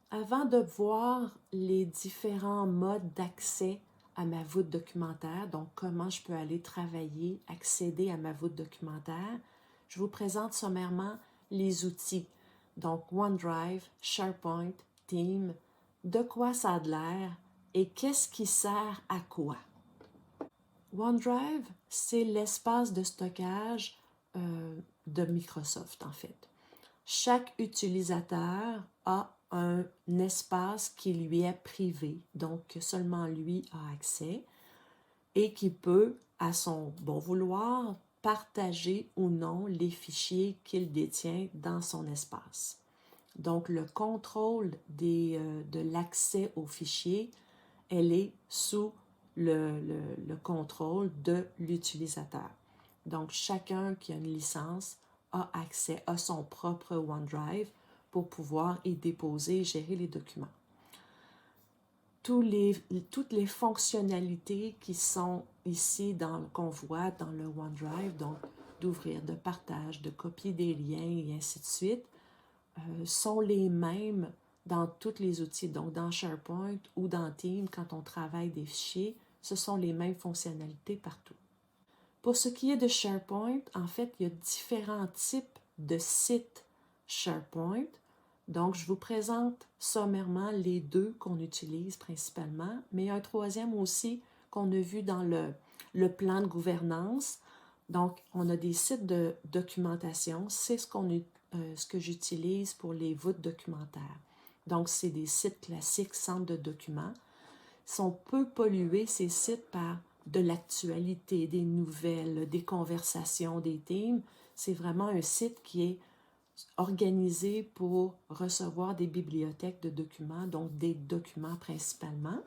Avant de voir les différents modes d'accès à ma voûte documentaire, donc comment je peux aller travailler, accéder à ma voûte documentaire, je vous présente sommairement les outils. Donc OneDrive, SharePoint, Teams, de quoi ça a de l'air et qu'est-ce qui sert à quoi. OneDrive, c'est l'espace de stockage de Microsoft en fait. Chaque utilisateur a un espace qui lui est privé, donc que seulement lui a accès et qui peut, à son bon vouloir, partager ou non les fichiers qu'il détient dans son espace. Donc, le contrôle de l'accès aux fichiers, elle est sous le contrôle de l'utilisateur. Donc, chacun qui a une licence a accès à son propre OneDrive pour pouvoir y déposer et gérer les documents. Toutes les fonctionnalités qui sont ici, qu'on voit dans le OneDrive, donc d'ouvrir, de partage, de copier des liens et ainsi de suite, sont les mêmes dans tous les outils. Donc, dans SharePoint ou dans Teams, quand on travaille des fichiers, ce sont les mêmes fonctionnalités partout. Pour ce qui est de SharePoint, en fait, il y a différents types de sites SharePoint. Donc, je vous présente sommairement les deux qu'on utilise principalement, mais il y a un troisième aussi qu'on a vu dans le plan de gouvernance. Donc, on a des sites de documentation. C'est ce que j'utilise pour les voûtes documentaires. Donc, c'est des sites classiques, centres de documents. Ils sont peu pollués, ces sites, par de l'actualité, des nouvelles, des conversations, des themes. C'est vraiment un site qui est organisé pour recevoir des bibliothèques de documents, donc des documents principalement.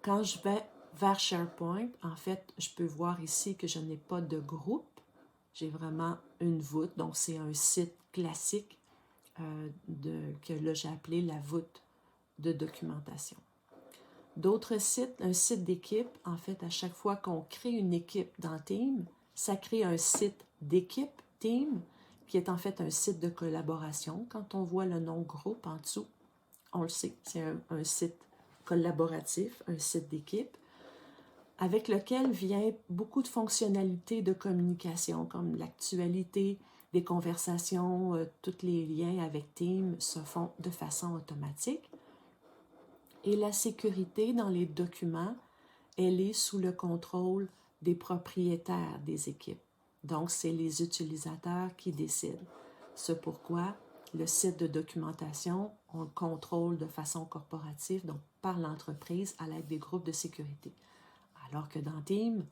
Quand je vais vers SharePoint, en fait, je peux voir ici que je n'ai pas de groupe. J'ai vraiment une voûte, donc c'est un site classique que là j'ai appelé la voûte de documentation. D'autres sites, un site d'équipe, en fait, à chaque fois qu'on crée une équipe dans Teams, ça crée un site d'équipe Teams, qui est en fait un site de collaboration. Quand on voit le nom groupe en dessous, on le sait, c'est un site collaboratif, un site d'équipe, avec lequel vient beaucoup de fonctionnalités de communication, comme l'actualité des conversations, tous les liens avec Teams se font de façon automatique. Et la sécurité dans les documents, elle est sous le contrôle des propriétaires des équipes. Donc, c'est les utilisateurs qui décident. C'est pourquoi le site de documentation, on le contrôle de façon corporative, donc par l'entreprise à l'aide des groupes de sécurité. Alors que dans Teams,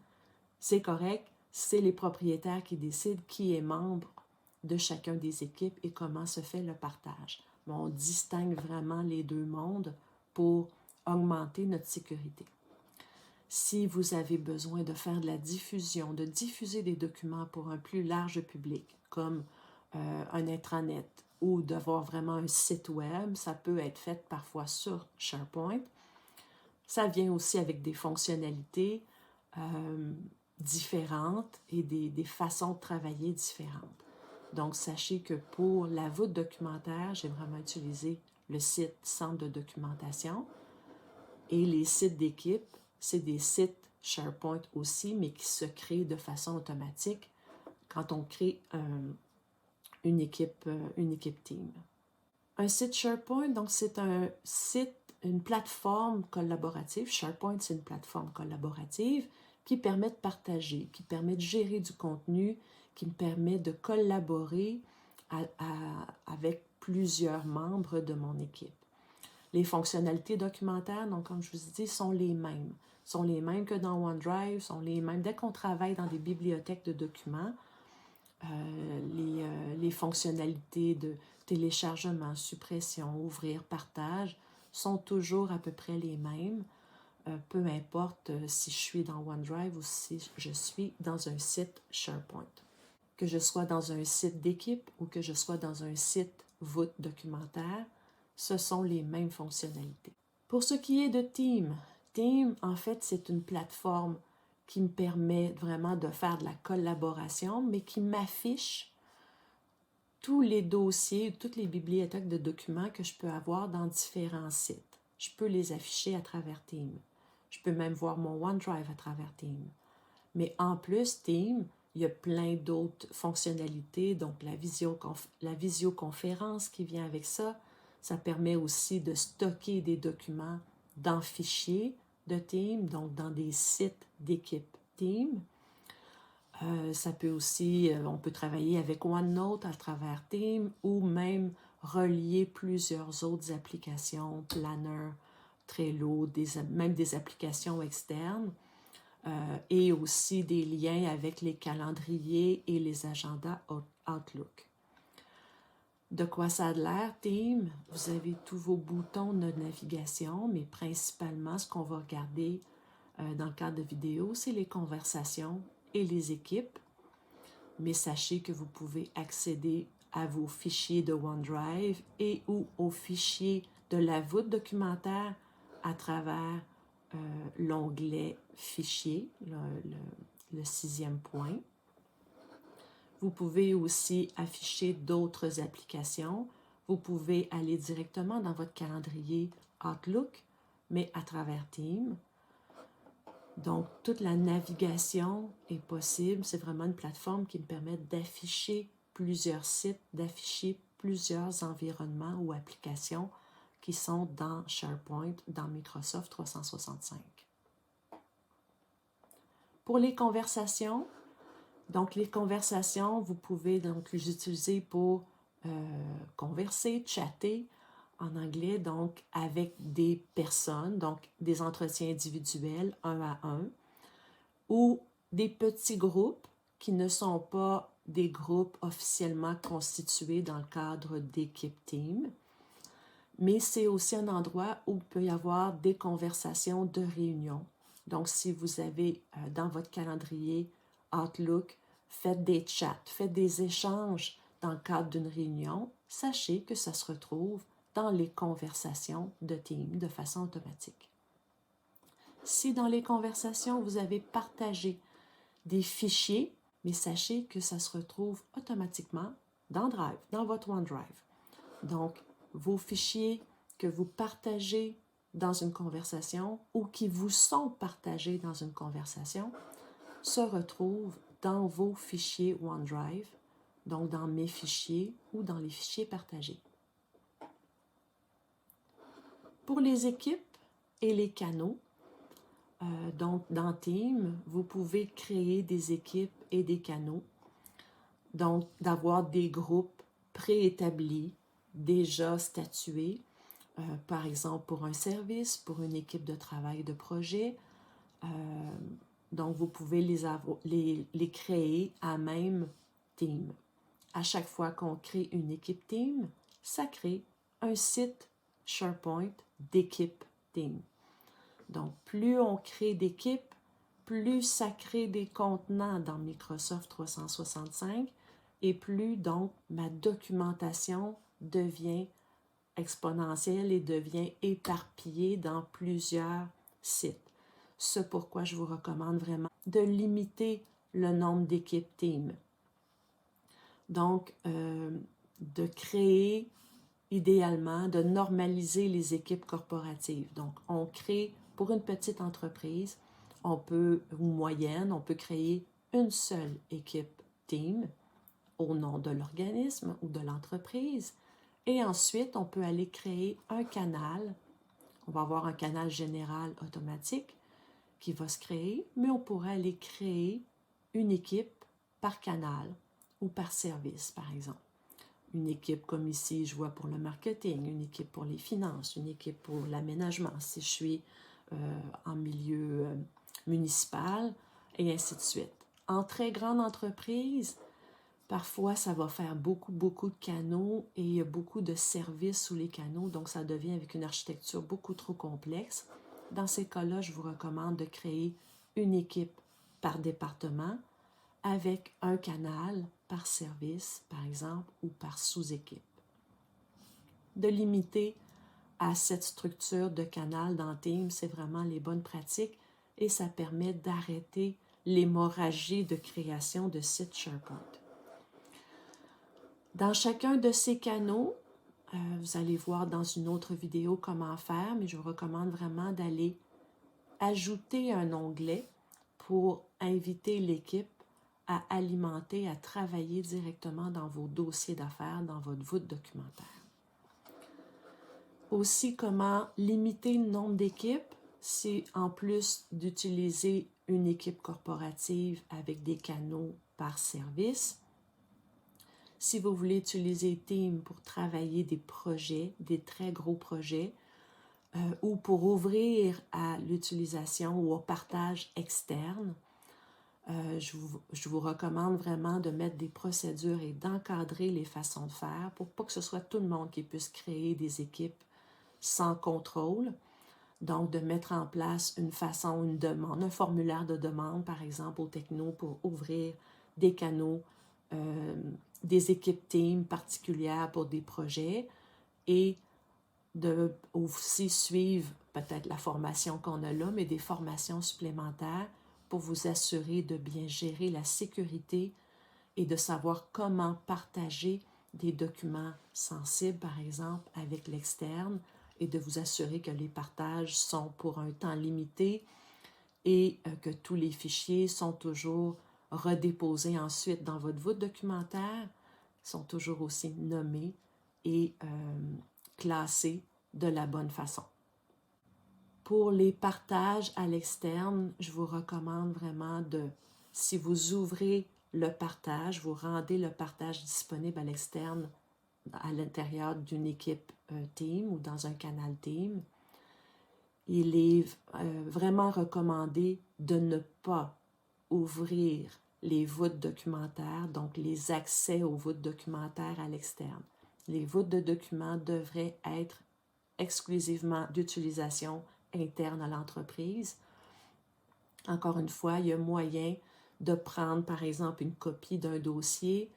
c'est correct, c'est les propriétaires qui décident qui est membre de chacun des équipes et comment se fait le partage. Mais on distingue vraiment les deux mondes pour augmenter notre sécurité. Si vous avez besoin de faire de la diffusion, de diffuser des documents pour un plus large public, comme un intranet ou d'avoir vraiment un site web, ça peut être fait parfois sur SharePoint. Ça vient aussi avec des fonctionnalités différentes et des façons de travailler différentes. Donc, sachez que pour la voûte documentaire, j'ai vraiment utilisé le site Centre de documentation. Et les sites d'équipe, c'est des sites SharePoint aussi, mais qui se créent de façon automatique quand on crée une équipe Team. Un site SharePoint, donc c'est un site, une plateforme collaborative. SharePoint, c'est une plateforme collaborative qui permet de partager, qui permet de gérer du contenu, qui me permet de collaborer avec plusieurs membres de mon équipe. Les fonctionnalités documentaires, donc comme je vous ai dit, sont les mêmes. Sont les mêmes que dans OneDrive, sont les mêmes. Dès qu'on travaille dans des bibliothèques de documents, les fonctionnalités de téléchargement, suppression, ouvrir, partage sont toujours à peu près les mêmes, peu importe si je suis dans OneDrive ou si je suis dans un site SharePoint. Que je sois dans un site d'équipe ou que je sois dans un site voûte documentaire, ce sont les mêmes fonctionnalités. Pour ce qui est de Teams, Teams, en fait, c'est une plateforme qui me permet vraiment de faire de la collaboration, mais qui m'affiche tous les dossiers, toutes les bibliothèques de documents que je peux avoir dans différents sites. Je peux les afficher à travers Team. Je peux même voir mon OneDrive à travers Team. Mais en plus, Team, il y a plein d'autres fonctionnalités, donc la visioconférence qui vient avec ça. Ça permet aussi de stocker des documents dans fichiers de Team, donc dans des sites d'équipe Team. Ça peut aussi, on peut travailler avec OneNote à travers Team ou même relier plusieurs autres applications, Planner, Trello, même des applications externes. Et aussi des liens avec les calendriers et les agendas Outlook. De quoi ça a l'air, Team? Vous avez tous vos boutons de navigation, mais principalement, ce qu'on va regarder dans le cadre de vidéo, c'est les conversations et les équipes. Mais sachez que vous pouvez accéder à vos fichiers de OneDrive et ou aux fichiers de la voûte documentaire à travers l'onglet Fichiers, le 6e point. Vous pouvez aussi afficher d'autres applications. Vous pouvez aller directement dans votre calendrier Outlook, mais à travers Teams. Donc, toute la navigation est possible. C'est vraiment une plateforme qui me permet d'afficher plusieurs sites, d'afficher plusieurs environnements ou applications qui sont dans SharePoint, dans Microsoft 365. Pour les conversations, vous pouvez donc les utiliser pour converser, chatter en anglais, donc avec des personnes, donc des entretiens individuels, 1 à 1, ou des petits groupes qui ne sont pas des groupes officiellement constitués dans le cadre d'équipe Team, mais c'est aussi un endroit où il peut y avoir des conversations de réunion. Donc, si vous avez dans votre calendrier Outlook, faites des chats, faites des échanges dans le cadre d'une réunion, sachez que ça se retrouve dans les conversations de Team de façon automatique. Si dans les conversations, vous avez partagé des fichiers, mais sachez que ça se retrouve automatiquement dans Drive, dans votre OneDrive. Donc, vos fichiers que vous partagez dans une conversation ou qui vous sont partagés dans une conversation se retrouvent dans vos fichiers OneDrive, donc dans mes fichiers ou dans les fichiers partagés. Pour les équipes et les canaux, donc dans Team, vous pouvez créer des équipes et des canaux, donc d'avoir des groupes préétablis, déjà statués, par exemple pour un service, pour une équipe de travail de projet. Donc, vous pouvez les créer à même Team. À chaque fois qu'on crée une équipe Team, ça crée un site SharePoint d'équipe Team. Donc, plus on crée d'équipes, plus ça crée des contenants dans Microsoft 365 et plus donc ma documentation devient exponentielle et devient éparpillée dans plusieurs sites. C'est pourquoi je vous recommande vraiment de limiter le nombre d'équipes Team. Donc, de créer idéalement, de normaliser les équipes corporatives. Donc, on crée pour une petite entreprise, ou moyenne, on peut créer une seule équipe Team au nom de l'organisme ou de l'entreprise. Et ensuite, on peut aller créer un canal. On va avoir un canal général automatique qui va se créer, mais on pourrait aller créer une équipe par canal ou par service, par exemple. Une équipe comme ici, je vois pour le marketing, une équipe pour les finances, une équipe pour l'aménagement, si je suis en milieu municipal, et ainsi de suite. En très grande entreprise, parfois, ça va faire beaucoup de canaux et il y a beaucoup de services sous les canaux, donc ça devient avec une architecture beaucoup trop complexe. Dans ces cas-là, je vous recommande de créer une équipe par département avec un canal par service, par exemple, ou par sous-équipe. De limiter à cette structure de canal dans Teams, c'est vraiment les bonnes pratiques et ça permet d'arrêter l'hémorragie de création de sites SharePoint. Dans chacun de ces canaux, vous allez voir dans une autre vidéo comment faire, mais je vous recommande vraiment d'aller ajouter un onglet pour inviter l'équipe à alimenter, à travailler directement dans vos dossiers d'affaires, dans votre voûte documentaire. Aussi, comment limiter le nombre d'équipes, c'est en plus d'utiliser une équipe corporative avec des canaux par service. Si vous voulez utiliser Team pour travailler des projets, des très gros projets, ou pour ouvrir à l'utilisation ou au partage externe, je vous recommande vraiment de mettre des procédures et d'encadrer les façons de faire pour pas que ce soit tout le monde qui puisse créer des équipes sans contrôle. Donc, de mettre en place une façon, une demande, un formulaire de demande, par exemple, au techno pour ouvrir des canaux, des équipes team particulières pour des projets et de aussi suivre peut-être la formation qu'on a là, mais des formations supplémentaires pour vous assurer de bien gérer la sécurité et de savoir comment partager des documents sensibles, par exemple, avec l'externe et de vous assurer que les partages sont pour un temps limité et que tous les fichiers sont toujours redéposés ensuite dans votre voûte documentaire, sont toujours aussi nommés et classés de la bonne façon. Pour les partages à l'externe, je vous recommande vraiment si vous ouvrez le partage, vous rendez le partage disponible à l'externe, à l'intérieur d'une équipe Team ou dans un canal Team, il est vraiment recommandé de ne pas ouvrir les voûtes documentaires, donc les accès aux voûtes documentaires à l'externe. Les voûtes de documents devraient être exclusivement d'utilisation interne à l'entreprise. Encore une fois, il y a moyen de prendre, par exemple, une copie d'un dossier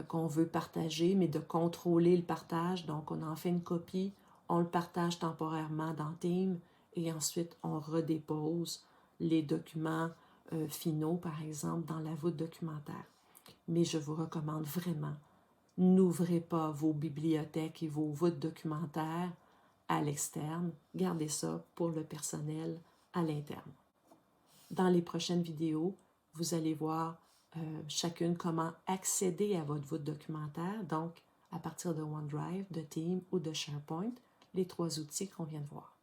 qu'on veut partager, mais de contrôler le partage. Donc, on en fait une copie, on le partage temporairement dans Team et ensuite, on redépose les documents finaux, par exemple, dans la voûte documentaire. Mais je vous recommande vraiment, n'ouvrez pas vos bibliothèques et vos voûtes documentaires à l'externe. Gardez ça pour le personnel à l'interne. Dans les prochaines vidéos, vous allez voir chacune comment accéder à votre voûte documentaire, donc à partir de OneDrive, de Team ou de SharePoint, les 3 outils qu'on vient de voir.